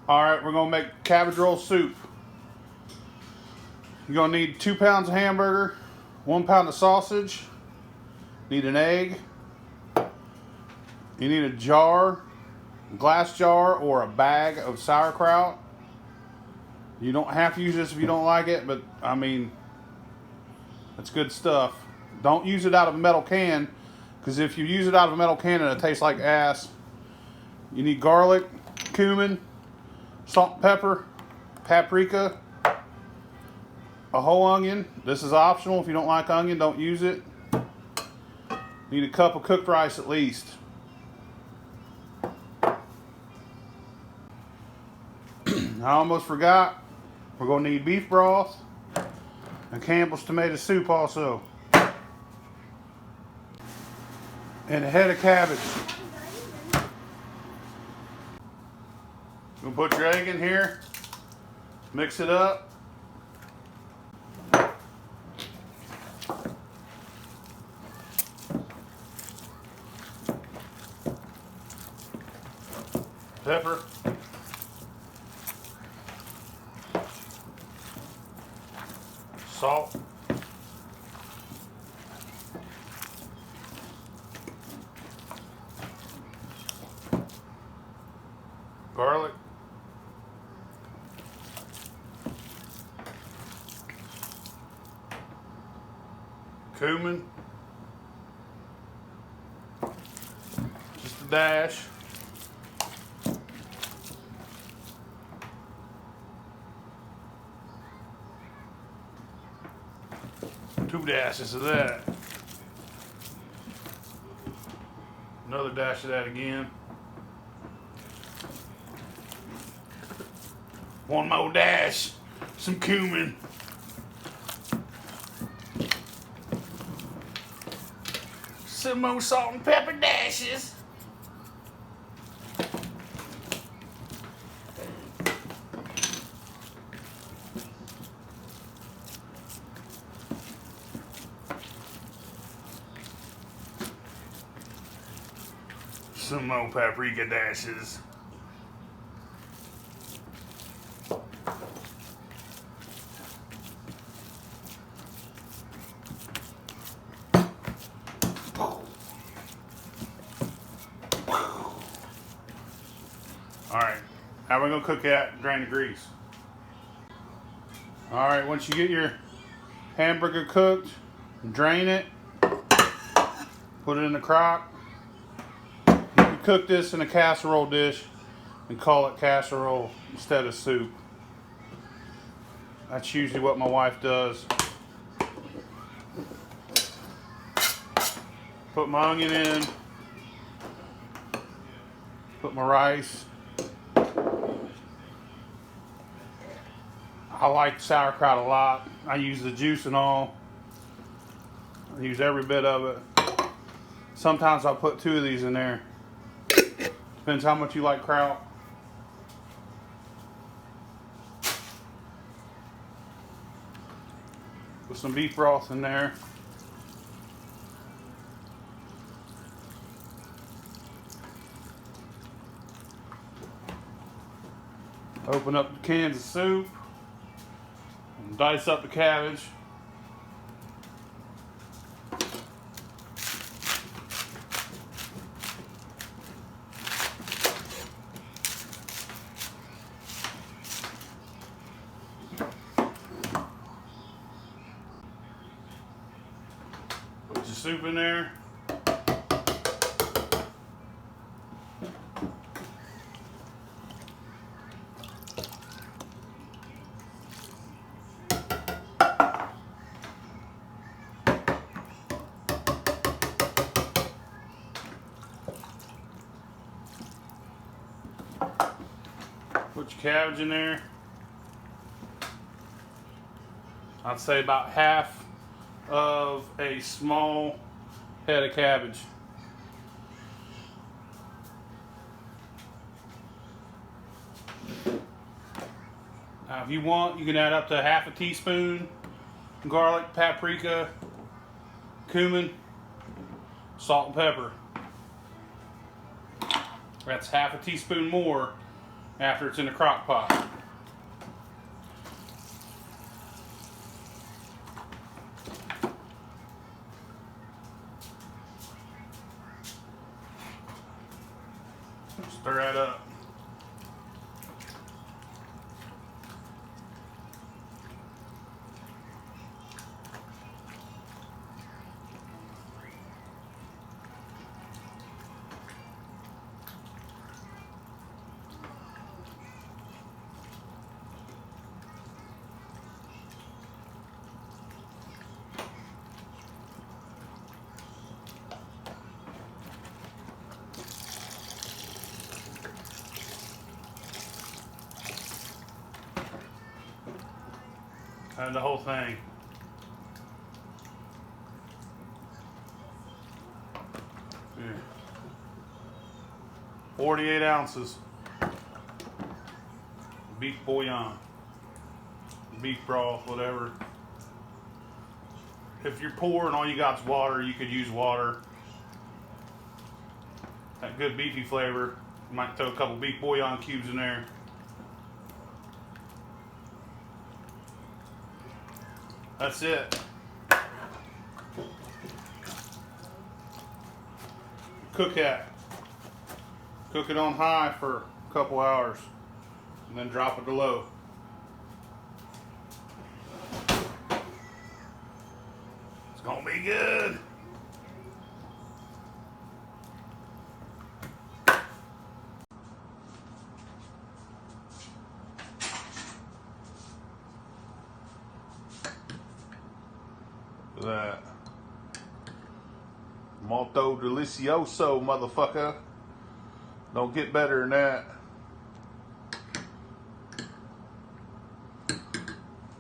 Alright, we're going to make cabbage roll soup. You're going to need 2 pounds of hamburger, 1 pound of sausage, need an egg, you need a jar, a glass jar or a bag of sauerkraut. You don't have to use this if you don't like it, but I mean, it's good stuff. Don't use it out of a metal can, because if you use it out of a metal can and it tastes like ass. You need garlic, cumin, salt and pepper, paprika, a whole onion. This is optional. If you don't like onion, don't use it. Need a cup of cooked rice at least. I almost forgot. We're going to need beef broth and Campbell's tomato soup also. And a head of cabbage. You'll put your egg in here, mix it up. Pepper. Salt. Garlic. Cumin. Just a dash. Two dashes of that. Another dash of that again. One more dash. Some cumin. Some more salt and pepper dashes. Some more paprika dashes. Alright, now we're going to cook that and drain the grease. Alright, once you get your hamburger cooked, drain it, put it in the crock. You can cook this in a casserole dish and call it casserole instead of soup. That's usually what my wife does. Put my onion in, put my rice. I like sauerkraut a lot. I use the juice and all. I use every bit of it. Sometimes I'll put 2 of these in there. Depends how much you like kraut. Put some beef broth in there. Open up the cans of soup. And dice up the cabbage. Put your soup in there. Put your cabbage in there. I'd say about half of a small head of cabbage. Now if you want, you can add up to half a teaspoon garlic, paprika, cumin, salt and pepper. That's half a teaspoon more after it's in the crock pot. Stir that up. And the whole thing. Yeah. 48 ounces. Beef bouillon. Beef broth, whatever. If you're poor and all you got's water, you could use water. That good beefy flavor. You might throw a couple beef bouillon cubes in there. That's it. Cook that. Cook it on high for a couple hours and then drop it to low. It's gonna be good. That molto delicioso, motherfucker. Don't get better than that.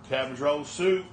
Cabbage roll soup.